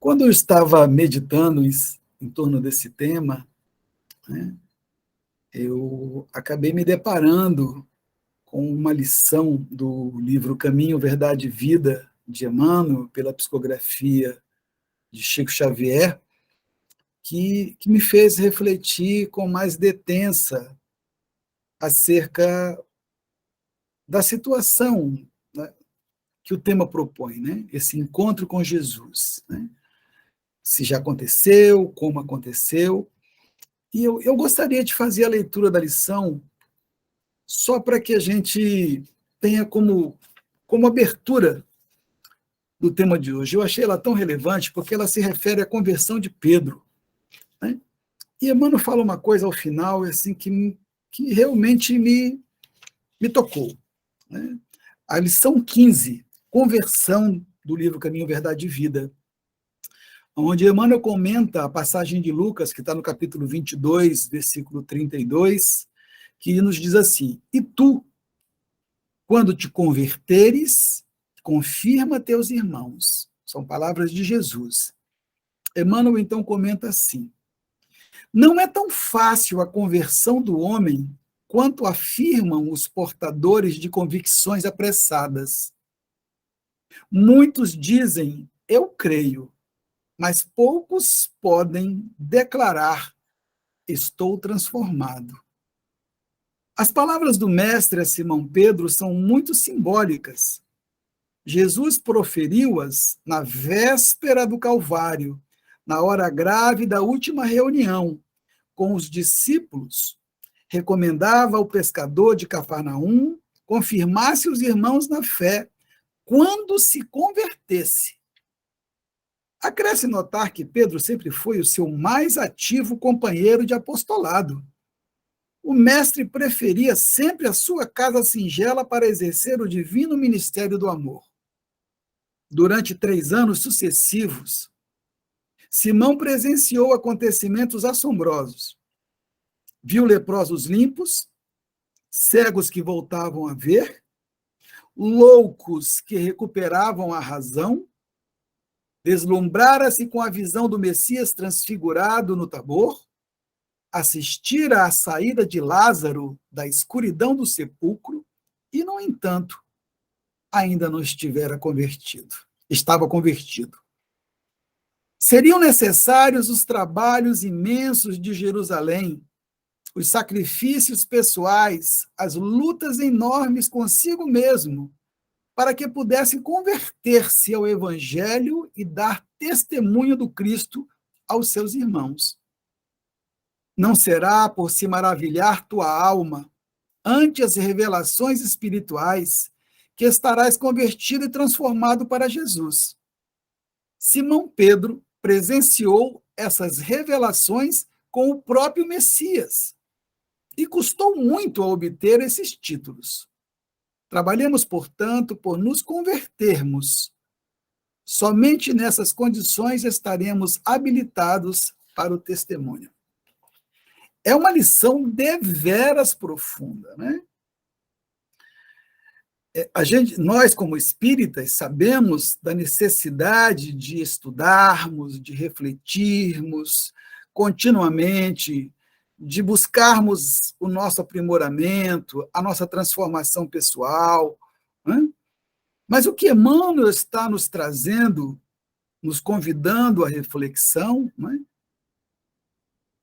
Quando eu estava meditando em torno desse tema, né, eu acabei me deparando com uma lição do livro Caminho, Verdade e Vida, de Emmanuel, pela psicografia de Chico Xavier, que me fez refletir com mais detença acerca da situação, né, que o tema propõe, né? Esse encontro com Jesus. Né? Se já aconteceu, como aconteceu. E eu gostaria de fazer a leitura da lição só para que a gente tenha como abertura do tema de hoje. Eu achei ela tão relevante porque ela se refere à conversão de Pedro. Né? E Emmanuel fala uma coisa ao final assim, que realmente me tocou. Né? A lição 15, conversão, do livro Caminho, Verdade e Vida, onde Emmanuel comenta a passagem de Lucas, que está no capítulo 22, versículo 32, que nos diz assim: e tu, quando te converteres, confirma teus irmãos. São palavras de Jesus. Emmanuel então comenta assim: não é tão fácil a conversão do homem quanto afirmam os portadores de convicções apressadas. Muitos dizem, eu creio, mas poucos podem declarar, estou transformado. As palavras do mestre a Simão Pedro são muito simbólicas. Jesus proferiu-as na véspera do Calvário, na hora grave da última reunião com os discípulos. Recomendava ao pescador de Cafarnaum confirmasse os irmãos na fé quando se convertesse. Acresce notar que Pedro sempre foi o seu mais ativo companheiro de apostolado. O mestre preferia sempre a sua casa singela para exercer o divino ministério do amor. Durante 3 anos sucessivos, Simão presenciou acontecimentos assombrosos. Viu leprosos limpos, cegos que voltavam a ver, loucos que recuperavam a razão, deslumbrara-se com a visão do Messias transfigurado no Tabor, assistira à saída de Lázaro da escuridão do sepulcro e, no entanto, ainda não estava convertido. Seriam necessários os trabalhos imensos de Jerusalém, os sacrifícios pessoais, as lutas enormes consigo mesmo, para que pudesse converter-se ao Evangelho e dar testemunho do Cristo aos seus irmãos. Não será por se maravilhar tua alma ante as revelações espirituais que estarás convertido e transformado para Jesus. Simão Pedro presenciou essas revelações com o próprio Messias e custou muito a obter esses títulos. Trabalhemos, portanto, por nos convertermos. Somente nessas condições estaremos habilitados para o testemunho. É uma lição deveras profunda, né? Nós, como espíritas, sabemos da necessidade de estudarmos, de refletirmos continuamente, de buscarmos o nosso aprimoramento, a nossa transformação pessoal. Né? Mas o que Emmanuel está nos trazendo, nos convidando à reflexão, né,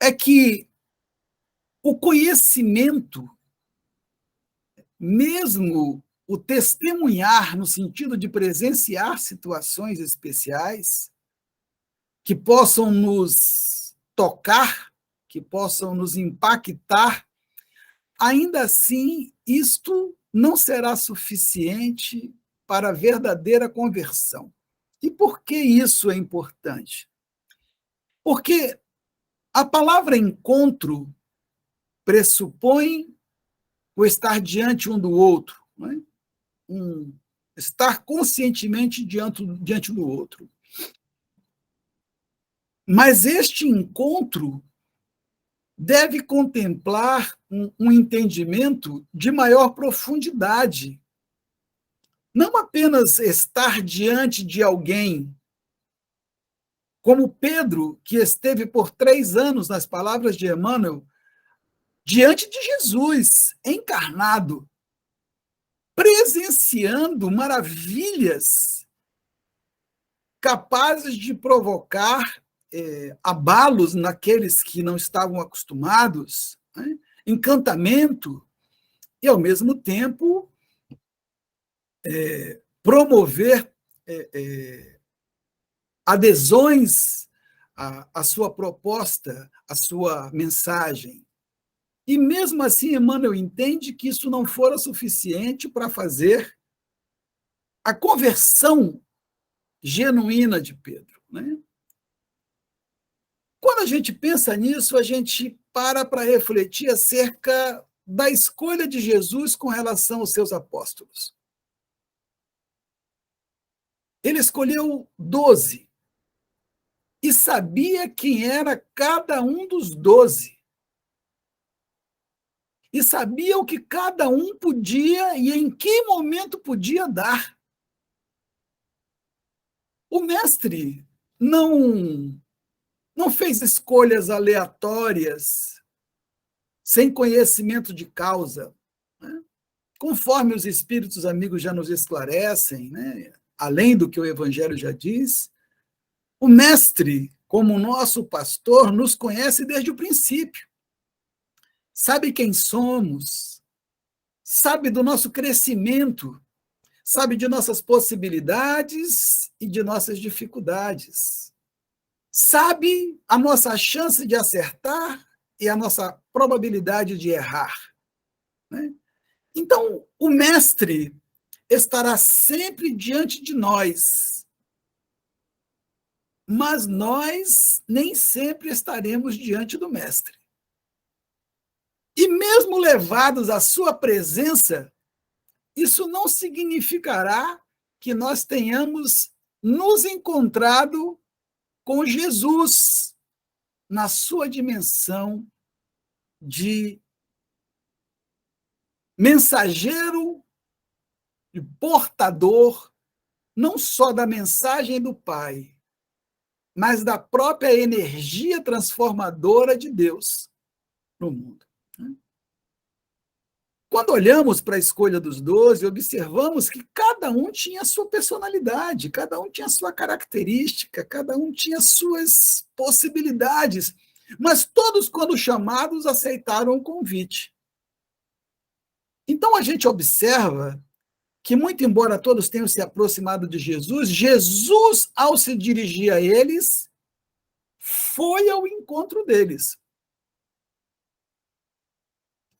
é que o conhecimento, mesmo o testemunhar, no sentido de presenciar situações especiais que possam nos tocar, que possam nos impactar, ainda assim, isto não será suficiente para a verdadeira conversão. E por que isso é importante? Porque a palavra encontro pressupõe o estar diante um do outro, né? Estar conscientemente diante do outro. Mas este encontro deve contemplar um entendimento de maior profundidade. Não apenas estar diante de alguém como Pedro, que esteve por 3 anos, nas palavras de Emmanuel, diante de Jesus, encarnado, presenciando maravilhas capazes de provocar abalos naqueles que não estavam acostumados, né? Encantamento, e, ao mesmo tempo, promover adesões à sua proposta, à sua mensagem. E, mesmo assim, Emmanuel entende que isso não fora suficiente para fazer a conversão genuína de Pedro, né? Quando a gente pensa nisso, a gente para refletir acerca da escolha de Jesus com relação aos seus apóstolos. Ele escolheu 12 e sabia quem era cada um dos 12. E sabia o que cada um podia e em que momento podia dar. O mestre não fez escolhas aleatórias, sem conhecimento de causa, né? Conforme os espíritos amigos já nos esclarecem, né? Além do que o Evangelho já diz, o mestre, como nosso pastor, nos conhece desde o princípio. Sabe quem somos, sabe do nosso crescimento, sabe de nossas possibilidades e de nossas dificuldades. Sabe a nossa chance de acertar e a nossa probabilidade de errar, né? Então, o mestre estará sempre diante de nós, mas nós nem sempre estaremos diante do mestre. E mesmo levados à sua presença, isso não significará que nós tenhamos nos encontrado com Jesus na sua dimensão de mensageiro e portador, não só da mensagem do Pai, mas da própria energia transformadora de Deus no mundo. Quando olhamos para a escolha dos 12, observamos que cada um tinha a sua personalidade, cada um tinha a sua característica, cada um tinha suas possibilidades, mas todos, quando chamados, aceitaram o convite. Então, a gente observa que, muito embora todos tenham se aproximado de Jesus, Jesus, ao se dirigir a eles, foi ao encontro deles.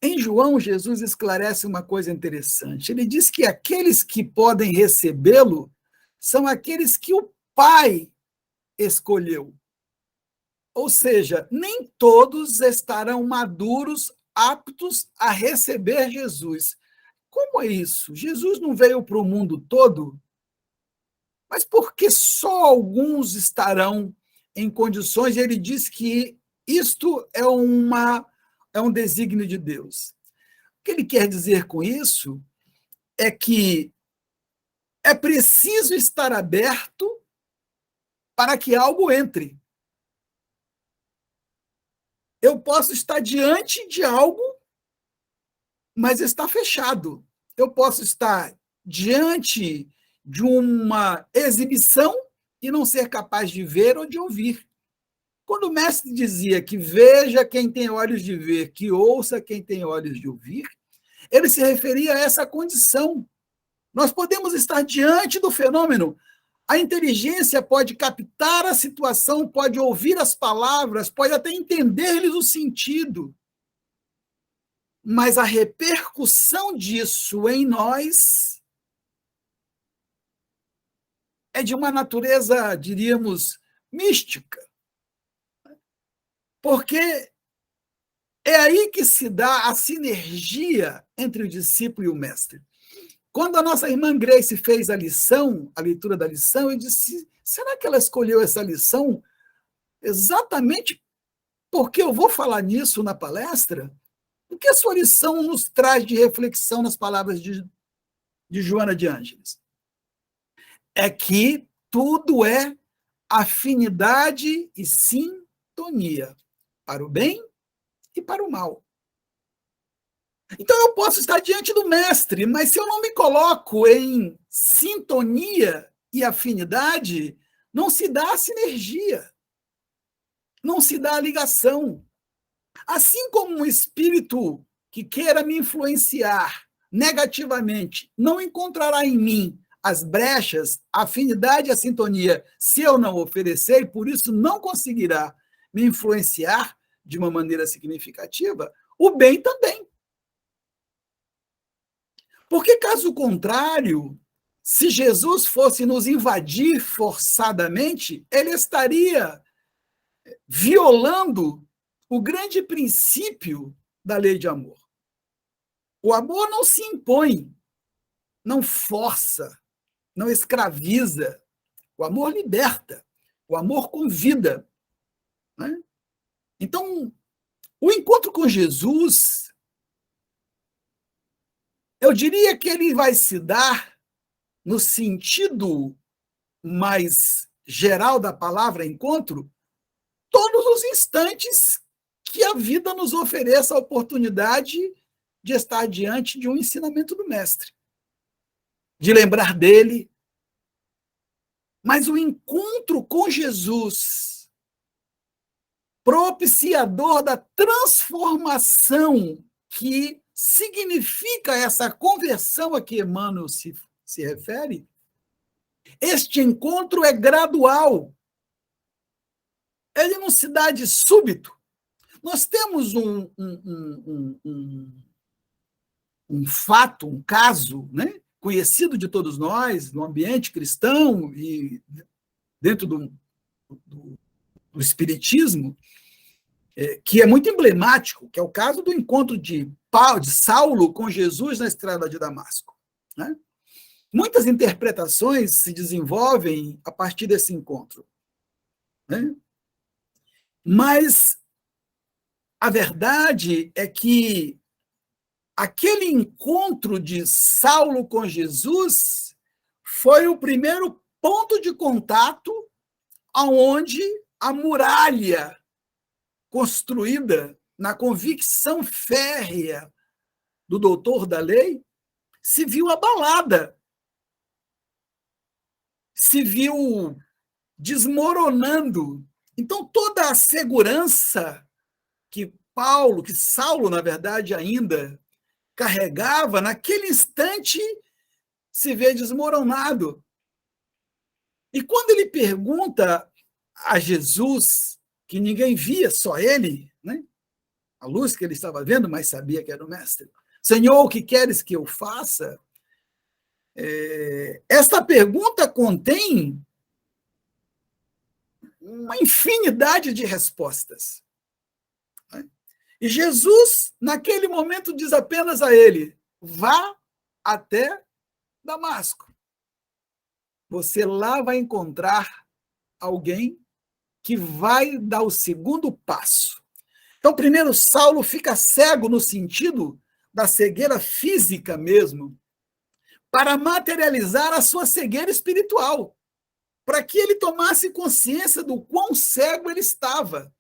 Em João, Jesus esclarece uma coisa interessante. Ele diz que aqueles que podem recebê-lo são aqueles que o Pai escolheu. Ou seja, nem todos estarão maduros, aptos a receber Jesus. Como é isso? Jesus não veio para o mundo todo? Mas por que só alguns estarão em condições? Ele diz que isto é um desígnio de Deus. O que ele quer dizer com isso é que é preciso estar aberto para que algo entre. Eu posso estar diante de algo, mas está fechado. Eu posso estar diante de uma exibição e não ser capaz de ver ou de ouvir. Quando o mestre dizia que veja quem tem olhos de ver, que ouça quem tem olhos de ouvir, ele se referia a essa condição. Nós podemos estar diante do fenômeno. A inteligência pode captar a situação, pode ouvir as palavras, pode até entender-lhes o sentido. Mas a repercussão disso em nós é de uma natureza, diríamos, mística. Porque é aí que se dá a sinergia entre o discípulo e o mestre. Quando a nossa irmã Grace fez a lição, a leitura da lição, eu disse, será que ela escolheu essa lição exatamente porque eu vou falar nisso na palestra? O que a sua lição nos traz de reflexão nas palavras de Joana de Ângeles? É que tudo é afinidade e sintonia, para o bem e para o mal. Então eu posso estar diante do mestre, mas se eu não me coloco em sintonia e afinidade, não se dá a sinergia, não se dá a ligação. Assim como um espírito que queira me influenciar negativamente não encontrará em mim as brechas, a afinidade e a sintonia se eu não oferecer, e por isso não conseguirá me influenciar de uma maneira significativa, o bem também. Porque, caso contrário, se Jesus fosse nos invadir forçadamente, ele estaria violando o grande princípio da lei de amor. O amor não se impõe, não força, não escraviza. O amor liberta, o amor convida. Né? Então, o encontro com Jesus, eu diria que ele vai se dar no sentido mais geral da palavra encontro, todos os instantes que a vida nos ofereça a oportunidade de estar diante de um ensinamento do mestre, de lembrar dele. Mas o encontro com Jesus, propiciador da transformação que significa essa conversão a que Emmanuel se refere, este encontro é gradual. Ele não se dá de súbito. Nós temos um fato, um caso, né, conhecido de todos nós, no ambiente cristão e dentro do espiritismo, que é muito emblemático, que é o caso do encontro de Saulo com Jesus na estrada de Damasco. Né? Muitas interpretações se desenvolvem a partir desse encontro. Né? Mas a verdade é que aquele encontro de Saulo com Jesus foi o primeiro ponto de contato aonde a muralha construída na convicção férrea do doutor da lei se viu abalada, se viu desmoronando. Então, toda a segurança que Saulo, na verdade, ainda carregava, naquele instante se vê desmoronado. E quando ele pergunta a Jesus, que ninguém via, só ele, né? A luz que ele estava vendo, mas sabia que era o mestre. Senhor, o que queres que eu faça? Esta pergunta contém uma infinidade de respostas. Né? E Jesus, naquele momento, diz apenas a ele: vá até Damasco. Você lá vai encontrar alguém que vai dar o segundo passo. Então, primeiro, Saulo fica cego no sentido da cegueira física mesmo, para materializar a sua cegueira espiritual, para que ele tomasse consciência do quão cego ele estava.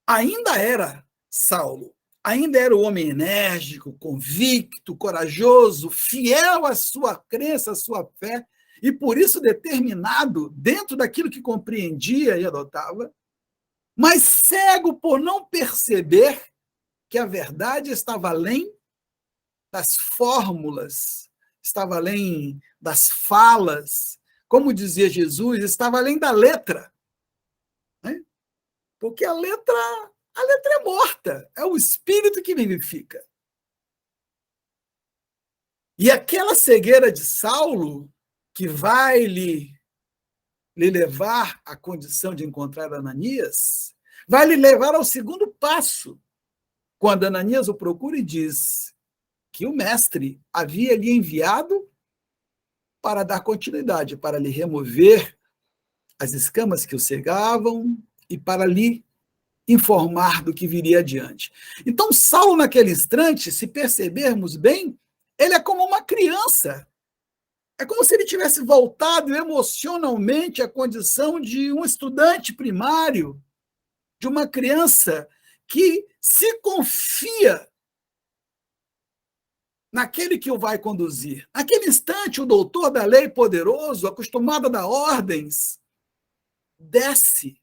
Ainda era Saulo, ainda era o homem enérgico, convicto, corajoso, fiel à sua crença, à sua fé, e por isso determinado dentro daquilo que compreendia e adotava, mas cego por não perceber que a verdade estava além das fórmulas, estava além das falas, como dizia Jesus, estava além da letra. Né? Porque a letra é morta, é o espírito que vivifica. E aquela cegueira de Saulo, que vai lhe levar à condição de encontrar Ananias, vai lhe levar ao segundo passo, quando Ananias o procura e diz que o mestre havia lhe enviado para dar continuidade, para lhe remover as escamas que o cegavam e para lhe informar do que viria adiante. Então, Saulo, naquele instante, se percebermos bem, ele é como uma criança É como se ele tivesse voltado emocionalmente à condição de um estudante primário, de uma criança que se confia naquele que o vai conduzir. Naquele instante, o doutor da lei poderoso, acostumado a dar ordens, desce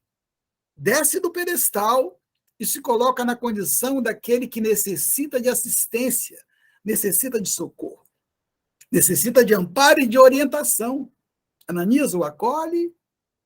do pedestal e se coloca na condição daquele que necessita de assistência, necessita de socorro, necessita de amparo e de orientação. Ananias o acolhe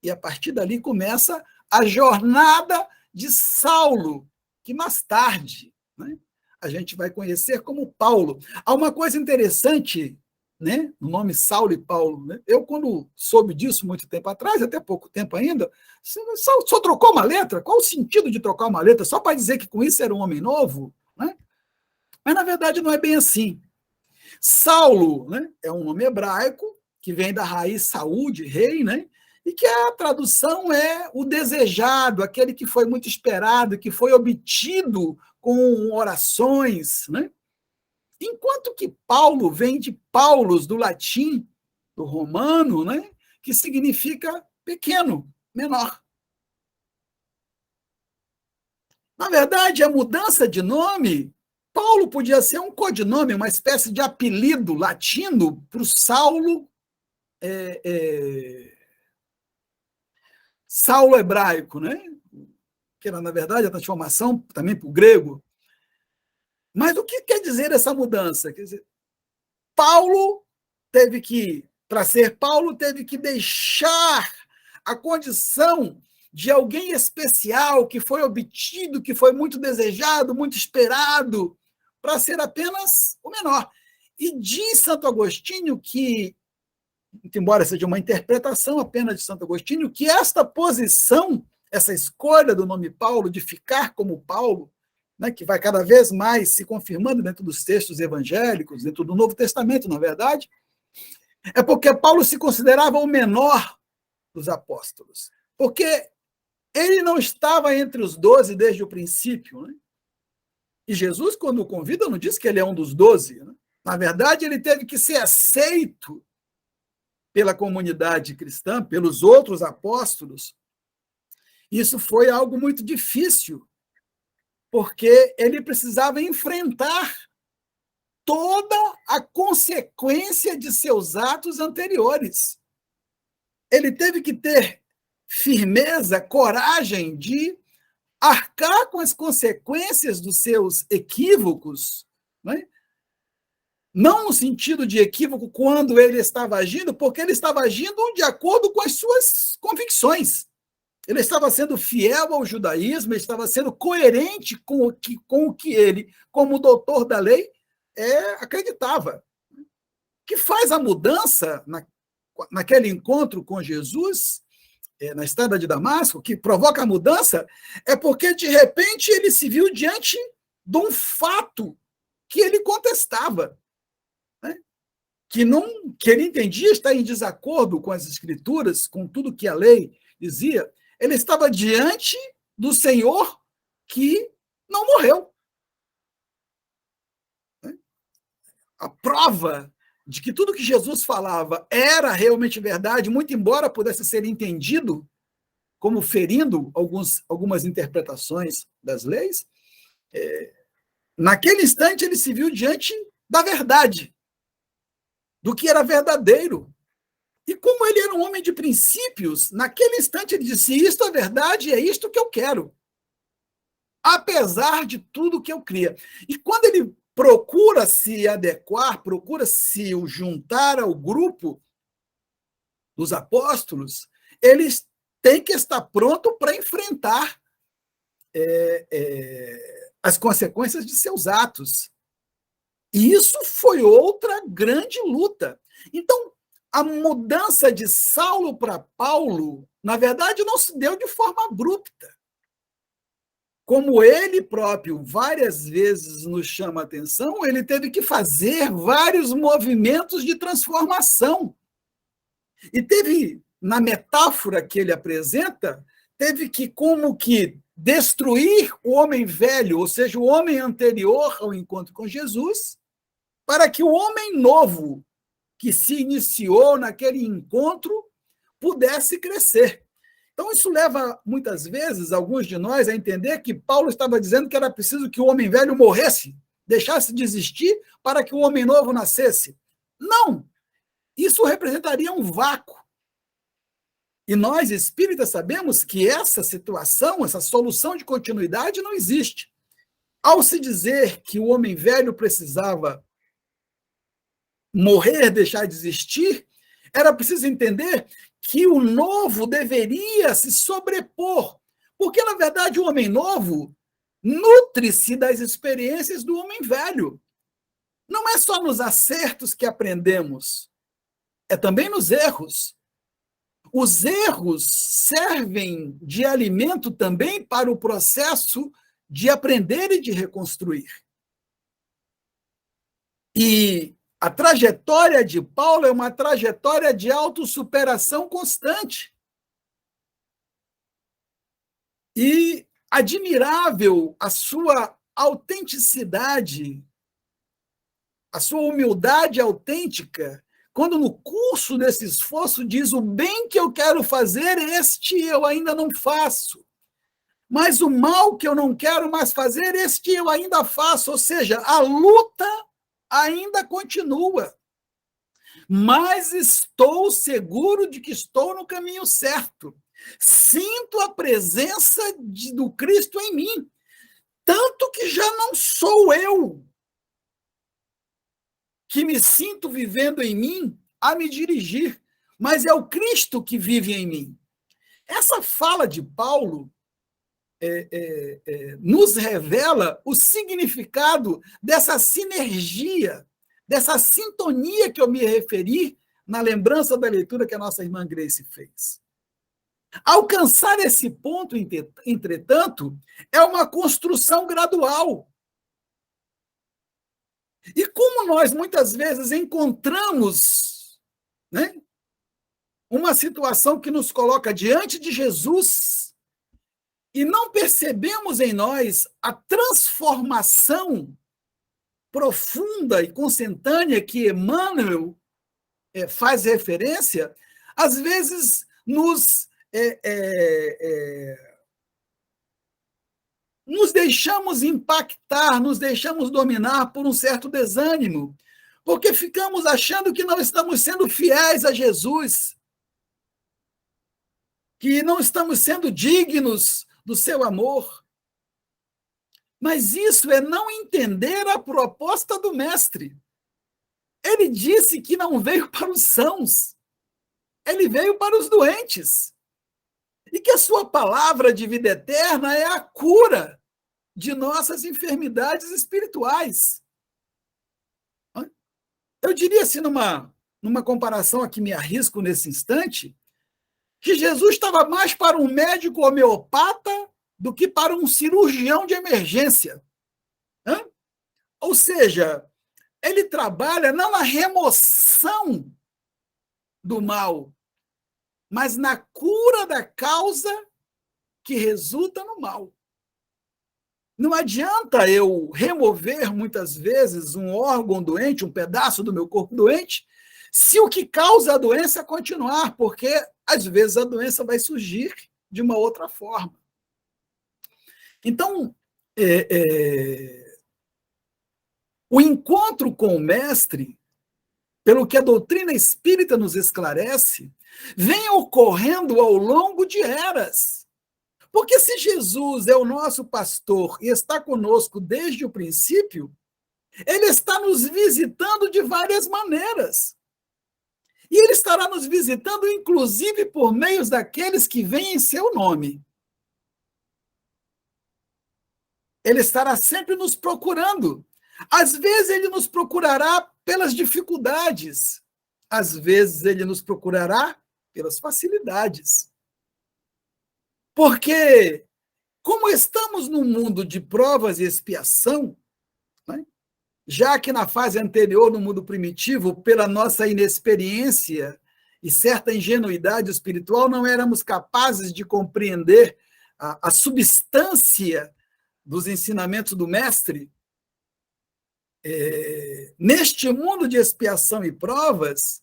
e, a partir dali, começa a jornada de Saulo, que mais tarde, né, a gente vai conhecer como Paulo. Há uma coisa interessante, né, no nome Saulo e Paulo. Né? Eu, quando soube disso muito tempo atrás, até pouco tempo ainda, só trocou uma letra? Qual o sentido de trocar uma letra? Só para dizer que com isso era um homem novo? Né? Mas, na verdade, não é bem assim. Saulo, né, é um nome hebraico, que vem da raiz Saúl, de rei, né, e que a tradução é o desejado, aquele que foi muito esperado, que foi obtido com orações. Né? Enquanto que Paulo vem de Paulus, do latim, do romano, né, que significa pequeno, menor. Na verdade, a mudança de nome, Paulo podia ser um codinome, uma espécie de apelido latino para o Saulo, Saulo hebraico, né? Que era, na verdade, a transformação também para o grego. Mas o que quer dizer essa mudança? Quer dizer, Paulo teve que, para ser Paulo, teve que deixar a condição de alguém especial, que foi obtido, que foi muito desejado, muito esperado, para ser apenas o menor. E diz Santo Agostinho que, embora seja uma interpretação apenas de Santo Agostinho, que esta posição, essa escolha do nome Paulo, de ficar como Paulo, né, que vai cada vez mais se confirmando dentro dos textos evangélicos, dentro do Novo Testamento, na verdade, é porque Paulo se considerava o menor dos apóstolos. Porque ele não estava entre os 12 desde o princípio. Né? E Jesus, quando o convida, não diz que ele é um dos 12. Né? Na verdade, ele teve que ser aceito pela comunidade cristã, pelos outros apóstolos. Isso foi algo muito difícil, porque ele precisava enfrentar toda a consequência de seus atos anteriores. Ele teve que ter firmeza, coragem de arcar com as consequências dos seus equívocos, né? Não no sentido de equívoco quando ele estava agindo, porque ele estava agindo de acordo com as suas convicções. Ele estava sendo fiel ao judaísmo, ele estava sendo coerente com o que ele, como doutor da lei, acreditava. O que faz a mudança naquele encontro com Jesus, na estrada de Damasco, que provoca a mudança, é porque, de repente, ele se viu diante de um fato que ele contestava, né? que ele entendia estar em desacordo com as Escrituras, com tudo que a lei dizia. Ele estava diante do Senhor que não morreu. A prova de que tudo que Jesus falava era realmente verdade, muito embora pudesse ser entendido como ferindo algumas interpretações das leis, naquele instante ele se viu diante da verdade, do que era verdadeiro. E como ele era um homem de princípios, naquele instante ele disse: isto é verdade, é isto que eu quero, apesar de tudo que eu cria. E quando ele procura se adequar, procura se juntar ao grupo dos apóstolos, ele tem que estar pronto para enfrentar as consequências de seus atos. E isso foi outra grande luta. Então, a mudança de Saulo para Paulo, na verdade, não se deu de forma abrupta. Como ele próprio várias vezes nos chama a atenção, ele teve que fazer vários movimentos de transformação. E teve, na metáfora que ele apresenta, teve que como que destruir o homem velho, ou seja, o homem anterior ao encontro com Jesus, para que o homem novo, que se iniciou naquele encontro pudesse crescer. Então, isso leva, muitas vezes, alguns de nós a entender que Paulo estava dizendo que era preciso que o homem velho morresse, deixasse de existir, para que o homem novo nascesse. Não! Isso representaria um vácuo. E nós, espíritas, sabemos que essa situação, essa solução de continuidade não existe. Ao se dizer que o homem velho precisava morrer, deixar de existir, era preciso entender que o novo deveria se sobrepor, porque, na verdade, o homem novo nutre-se das experiências do homem velho. Não é só nos acertos que aprendemos, é também nos erros. Os erros servem de alimento também para o processo de aprender e de reconstruir. E a trajetória de Paulo é uma trajetória de autossuperação constante. E admirável a sua autenticidade, a sua humildade autêntica, quando no curso desse esforço diz: o bem que eu quero fazer, este eu ainda não faço. Mas o mal que eu não quero mais fazer, este eu ainda faço. Ou seja, a luta ainda continua. Mas estou seguro de que estou no caminho certo. Sinto a presença do Cristo em mim. Tanto que já não sou eu que me sinto vivendo em mim a me dirigir, mas é o Cristo que vive em mim. Essa fala de Paulo nos revela o significado dessa sinergia, dessa sintonia que eu me referi na lembrança da leitura que a nossa irmã Grace fez. Alcançar esse ponto, entretanto, é uma construção gradual. E como nós, muitas vezes, encontramos, né, uma situação que nos coloca diante de Jesus e não percebemos em nós a transformação profunda e consentânea que Emmanuel faz referência, às vezes nos deixamos impactar, nos deixamos dominar por um certo desânimo, porque ficamos achando que não estamos sendo fiéis a Jesus, que não estamos sendo dignos do seu amor. Mas isso é não entender a proposta do Mestre. Ele disse que não veio para os sãos, ele veio para os doentes. E que a sua palavra de vida eterna é a cura de nossas enfermidades espirituais. Eu diria assim, numa comparação a que me arrisco nesse instante, que Jesus estava mais para um médico homeopata do que para um cirurgião de emergência. Ou seja, ele trabalha não na remoção do mal, mas na cura da causa que resulta no mal. Não adianta eu remover, muitas vezes, um órgão doente, um pedaço do meu corpo doente, se o que causa a doença continuar, porque, às vezes, a doença vai surgir de uma outra forma. Então, o encontro com o Mestre, pelo que a doutrina espírita nos esclarece, vem ocorrendo ao longo de eras. Porque se Jesus é o nosso pastor e está conosco desde o princípio, ele está nos visitando de várias maneiras. E ele estará nos visitando, inclusive, por meio daqueles que vêm em seu nome. Ele estará sempre nos procurando. Às vezes ele nos procurará pelas dificuldades, às vezes ele nos procurará pelas facilidades. Porque, como estamos num mundo de provas e expiação, né, já que na fase anterior, no mundo primitivo, pela nossa inexperiência e certa ingenuidade espiritual, não éramos capazes de compreender a substância dos ensinamentos do Mestre, neste mundo de expiação e provas,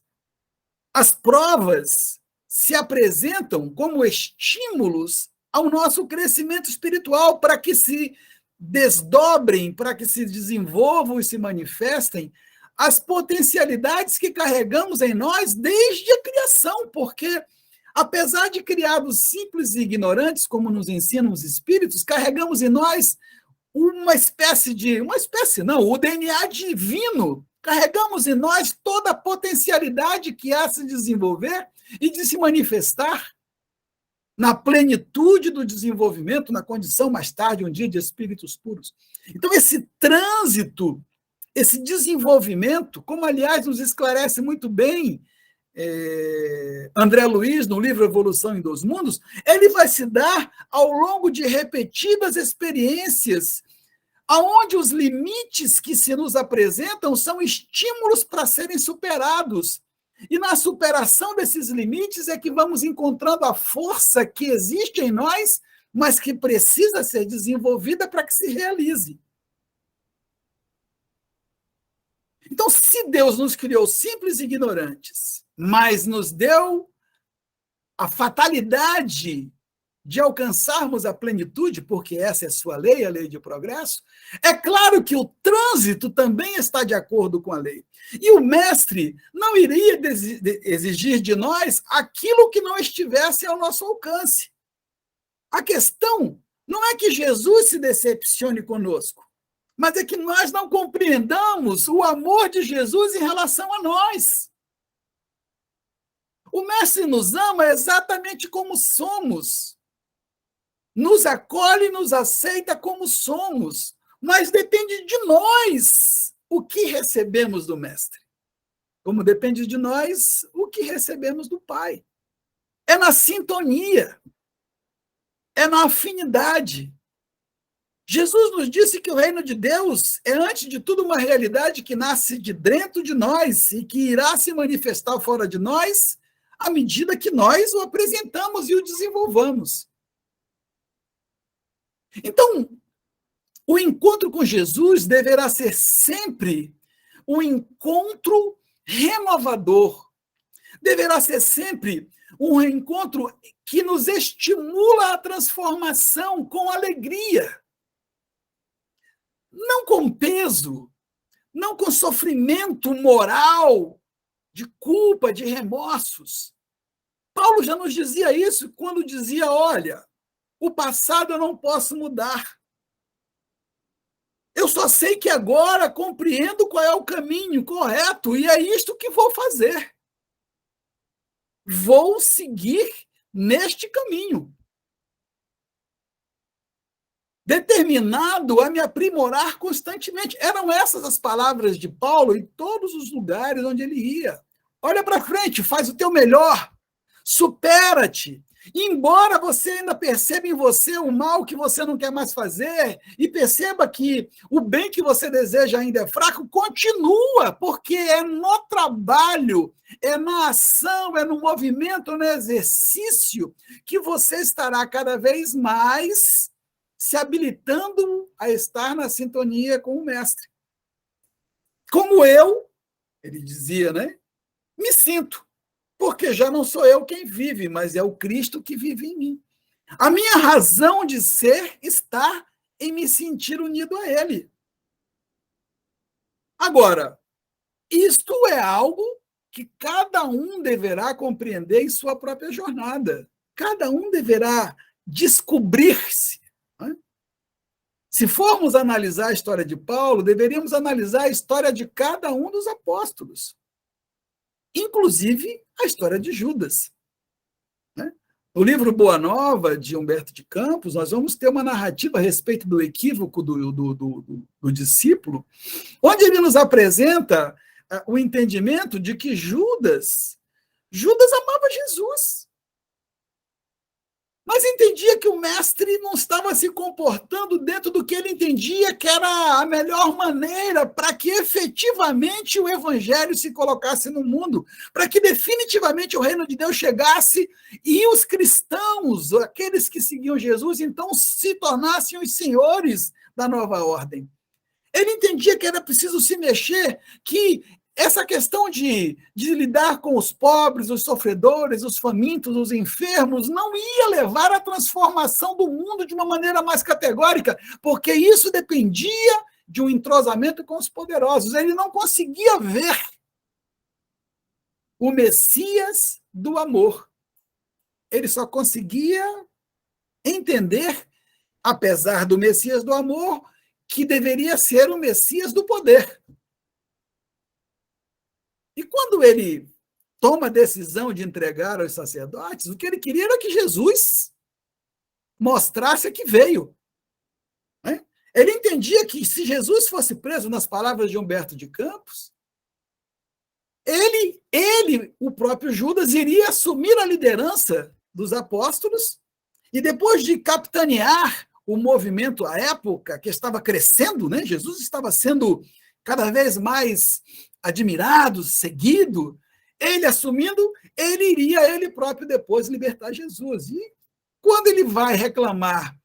as provas se apresentam como estímulos ao nosso crescimento espiritual, para que se desdobrem, para que se desenvolvam e se manifestem as potencialidades que carregamos em nós desde a criação, porque, apesar de criados simples e ignorantes, como nos ensinam os espíritos, carregamos em nós o DNA divino. Carregamos em nós toda a potencialidade que há de se desenvolver e de se manifestar na plenitude do desenvolvimento, na condição mais tarde, um dia de espíritos puros. Então, esse trânsito, esse desenvolvimento, como, aliás, nos esclarece muito bem André Luiz, no livro Evolução em 2 Mundos, ele vai se dar ao longo de repetidas experiências, aonde os limites que se nos apresentam são estímulos para serem superados. E na superação desses limites é que vamos encontrando a força que existe em nós, mas que precisa ser desenvolvida para que se realize. Então, se Deus nos criou simples e ignorantes, mas nos deu a fatalidade de alcançarmos a plenitude, porque essa é a sua lei, a lei de progresso, é claro que o trânsito também está de acordo com a lei. E o mestre não iria exigir de nós aquilo que não estivesse ao nosso alcance. A questão não é que Jesus se decepcione conosco, mas é que nós não compreendamos o amor de Jesus em relação a nós. O mestre nos ama exatamente como somos. Nos acolhe e nos aceita como somos, mas depende de nós o que recebemos do mestre. Como depende de nós o que recebemos do Pai. É na sintonia, é na afinidade. Jesus nos disse que o reino de Deus é, antes de tudo, uma realidade que nasce de dentro de nós e que irá se manifestar fora de nós à medida que nós o apresentamos e o desenvolvamos. Então, o encontro com Jesus deverá ser sempre um encontro renovador. Deverá ser sempre um encontro que nos estimula a transformação com alegria. Não com peso, não com sofrimento moral, de culpa, de remorsos. Paulo já nos dizia isso quando dizia, olha, o passado eu não posso mudar. Eu só sei que agora compreendo qual é o caminho correto e é isto que vou fazer. Vou seguir neste caminho. Determinado a me aprimorar constantemente. Eram essas as palavras de Paulo em todos os lugares onde ele ia. Olha para frente, faz o teu melhor, supera-te. Embora você ainda perceba em você o mal que você não quer mais fazer e perceba que o bem que você deseja ainda é fraco, continua, porque é no trabalho, é na ação, é no movimento, no exercício que você estará cada vez mais se habilitando a estar na sintonia com o mestre. Como eu, ele dizia, né? Me sinto. Porque já não sou eu quem vive, mas é o Cristo que vive em mim. A minha razão de ser está em me sentir unido a Ele. Agora, isto é algo que cada um deverá compreender em sua própria jornada. Cada um deverá descobrir-se. Né? Se formos analisar a história de Paulo, deveríamos analisar a história de cada um dos apóstolos. Inclusive a história de Judas. Né? No livro Boa Nova, de Humberto de Campos, nós vamos ter uma narrativa a respeito do equívoco do discípulo, onde ele nos apresenta o entendimento de que Judas amava Jesus, mas entendia que o mestre não estava se comportando dentro do que ele entendia que era a melhor maneira para que efetivamente o evangelho se colocasse no mundo, para que definitivamente o reino de Deus chegasse e os cristãos, aqueles que seguiam Jesus, então se tornassem os senhores da nova ordem. Ele entendia que era preciso se mexer, que essa questão de lidar com os pobres, os sofredores, os famintos, os enfermos, não ia levar à transformação do mundo de uma maneira mais categórica, porque isso dependia de um entrosamento com os poderosos. Ele não conseguia ver o Messias do amor. Ele só conseguia entender, apesar do Messias do amor, que deveria ser o Messias do poder. E quando ele toma a decisão de entregar aos sacerdotes, o que ele queria era que Jesus mostrasse que veio. Né? Ele entendia que se Jesus fosse preso, nas palavras de Humberto de Campos, ele, o próprio Judas, iria assumir a liderança dos apóstolos e depois de capitanear o movimento à época, que estava crescendo, né? Jesus estava sendo cada vez mais admirado, seguido, ele assumindo, ele iria ele próprio depois libertar Jesus. E quando ele vai reclamar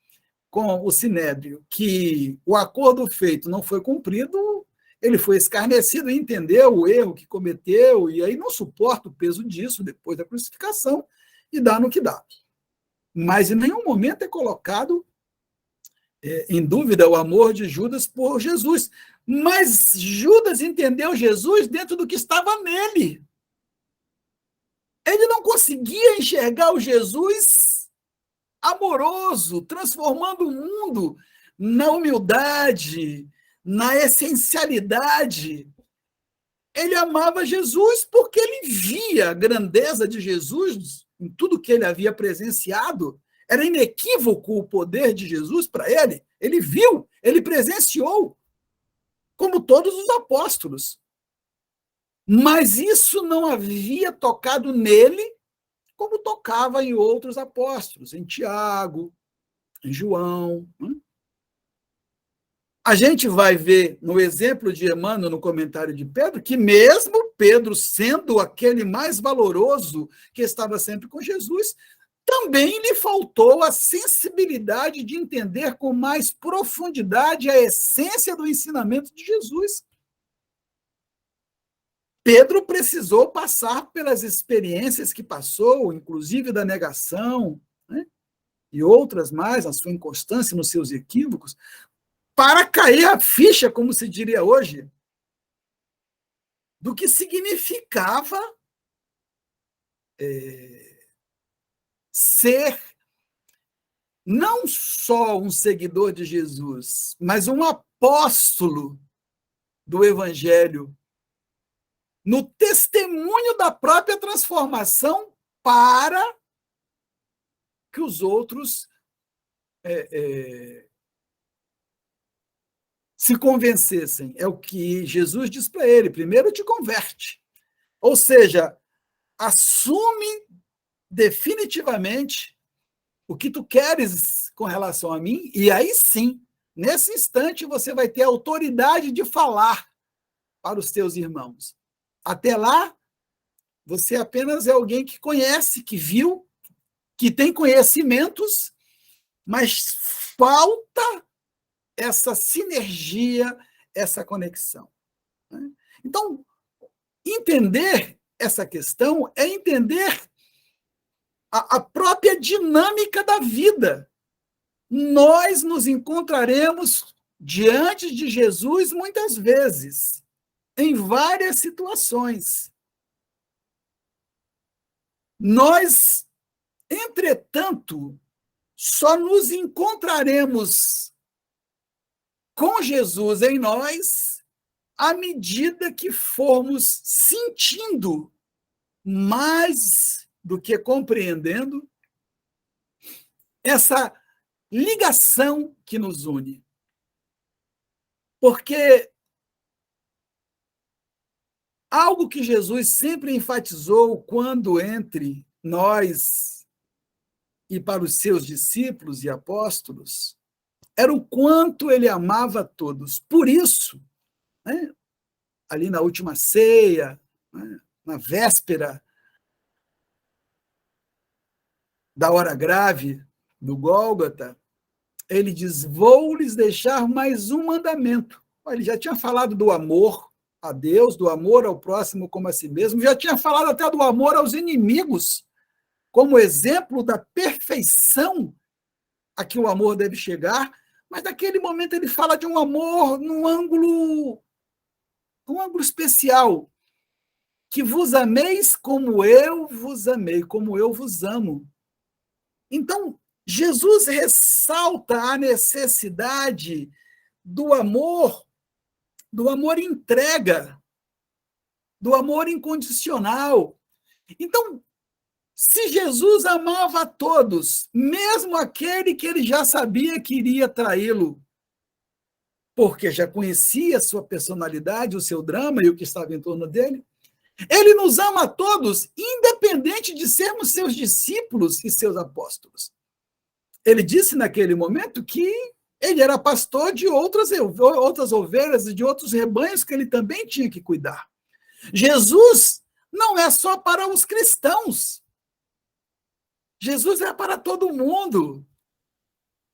com o Sinédrio que o acordo feito não foi cumprido, ele foi escarnecido e entendeu o erro que cometeu, e aí não suporta o peso disso depois da crucificação, e dá no que dá. Mas em nenhum momento é colocado em dúvida o amor de Judas por Jesus. Mas Judas entendeu Jesus dentro do que estava nele. Ele não conseguia enxergar o Jesus amoroso, transformando o mundo na humildade, na essencialidade. Ele amava Jesus porque ele via a grandeza de Jesus em tudo que ele havia presenciado. Era inequívoco o poder de Jesus para ele. Ele viu, ele presenciou, como todos os apóstolos. Mas isso não havia tocado nele como tocava em outros apóstolos, em Tiago, em João. A gente vai ver no exemplo de Emmanuel, no comentário de Pedro, que mesmo Pedro, sendo aquele mais valoroso que estava sempre com Jesus, também lhe faltou a sensibilidade de entender com mais profundidade a essência do ensinamento de Jesus. Pedro precisou passar pelas experiências que passou, inclusive da negação, né? E outras mais, a sua inconstância nos seus equívocos, para cair a ficha, como se diria hoje, do que significava ser não só um seguidor de Jesus, mas um apóstolo do Evangelho, no testemunho da própria transformação para que os outros se convencessem. É o que Jesus diz para ele: primeiro te converte. Ou seja, assume definitivamente o que tu queres com relação a mim, e aí sim, nesse instante, você vai ter autoridade de falar para os teus irmãos. Até lá, você apenas é alguém que conhece, que viu, que tem conhecimentos, mas falta essa sinergia, essa conexão. Então, entender essa questão é entender a própria dinâmica da vida. Nós nos encontraremos diante de Jesus muitas vezes, em várias situações. Nós, entretanto, só nos encontraremos com Jesus em nós à medida que formos sentindo mais do que compreendendo essa ligação que nos une. Porque algo que Jesus sempre enfatizou quando entre nós e para os seus discípulos e apóstolos era o quanto ele amava a todos. Por isso, né, ali na última ceia, né, na véspera da hora grave do Gólgota, ele diz: vou lhes deixar mais um mandamento. Ele já tinha falado do amor a Deus, do amor ao próximo como a si mesmo, já tinha falado até do amor aos inimigos, como exemplo da perfeição a que o amor deve chegar, mas naquele momento ele fala de um amor num ângulo especial, que vos ameis como eu vos amei, como eu vos amo. Então, Jesus ressalta a necessidade do amor entrega, do amor incondicional. Então, se Jesus amava a todos, mesmo aquele que ele já sabia que iria traí-lo, porque já conhecia a sua personalidade, o seu drama e o que estava em torno dele, ele nos ama a todos, independente de sermos seus discípulos e seus apóstolos. Ele disse naquele momento que ele era pastor de outras ovelhas e de outros rebanhos que ele também tinha que cuidar. Jesus não é só para os cristãos. Jesus é para todo mundo.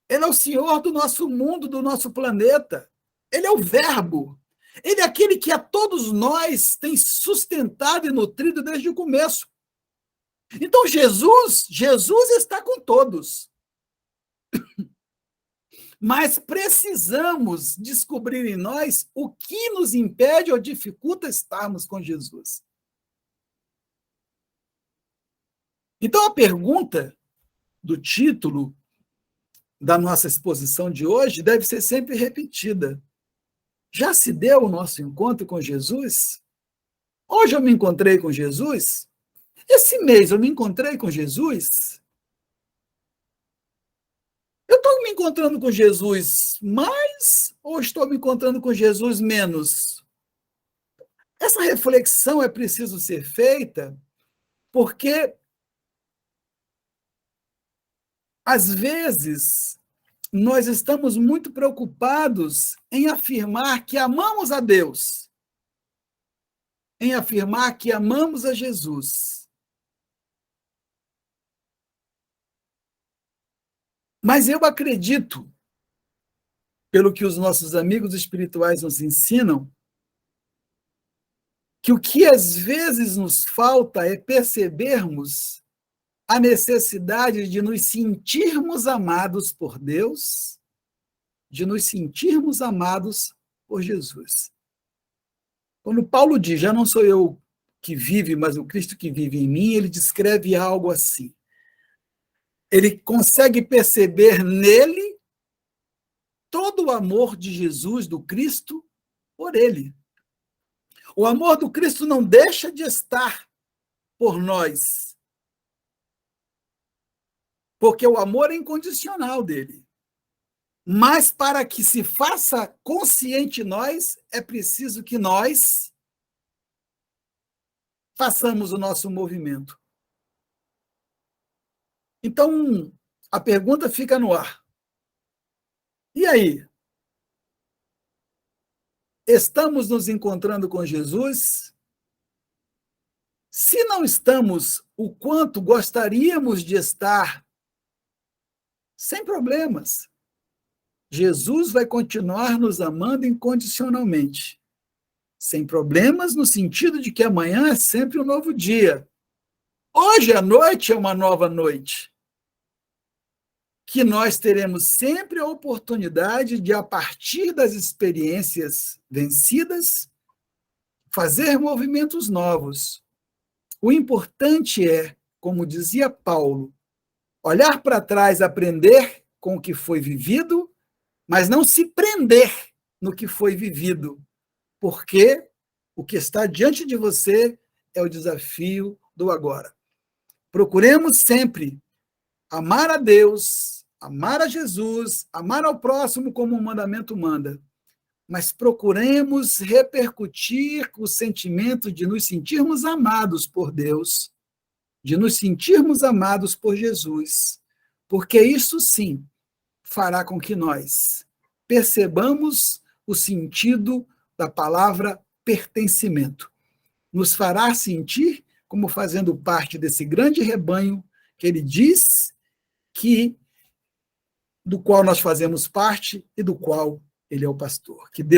Ele é o Senhor do nosso mundo, do nosso planeta. Ele é o Verbo. Ele é aquele que a todos nós tem sustentado e nutrido desde o começo. Então, Jesus está com todos. Mas precisamos descobrir em nós o que nos impede ou dificulta estarmos com Jesus. Então, a pergunta do título da nossa exposição de hoje deve ser sempre repetida. Já se deu o nosso encontro com Jesus? Hoje eu me encontrei com Jesus? Esse mês eu me encontrei com Jesus? Eu estou me encontrando com Jesus mais ou estou me encontrando com Jesus menos? Essa reflexão é preciso ser feita porque, às vezes, nós estamos muito preocupados em afirmar que amamos a Deus, em afirmar que amamos a Jesus. Mas eu acredito, pelo que os nossos amigos espirituais nos ensinam, que o que às vezes nos falta é percebermos a necessidade de nos sentirmos amados por Deus, de nos sentirmos amados por Jesus. Quando Paulo diz, já não sou eu que vive, mas o Cristo que vive em mim, ele descreve algo assim. Ele consegue perceber nele todo o amor de Jesus, do Cristo, por ele. O amor do Cristo não deixa de estar por nós, porque o amor é incondicional dele. Mas para que se faça consciente nós, é preciso que nós façamos o nosso movimento. Então, a pergunta fica no ar. E aí? Estamos nos encontrando com Jesus? Se não estamos, o quanto gostaríamos de estar, sem problemas. Jesus vai continuar nos amando incondicionalmente. Sem problemas, no sentido de que amanhã é sempre um novo dia. Hoje à noite é uma nova noite. Que nós teremos sempre a oportunidade de, a partir das experiências vencidas, fazer movimentos novos. O importante é, como dizia Paulo, olhar para trás, aprender com o que foi vivido, mas não se prender no que foi vivido, porque o que está diante de você é o desafio do agora. Procuremos sempre amar a Deus, amar a Jesus, amar ao próximo como o mandamento manda, mas procuremos repercutir o sentimento de nos sentirmos amados por Deus, de nos sentirmos amados por Jesus, porque isso sim fará com que nós percebamos o sentido da palavra pertencimento. Nos fará sentir como fazendo parte desse grande rebanho que ele diz do qual nós fazemos parte e do qual ele é o pastor. Que Deus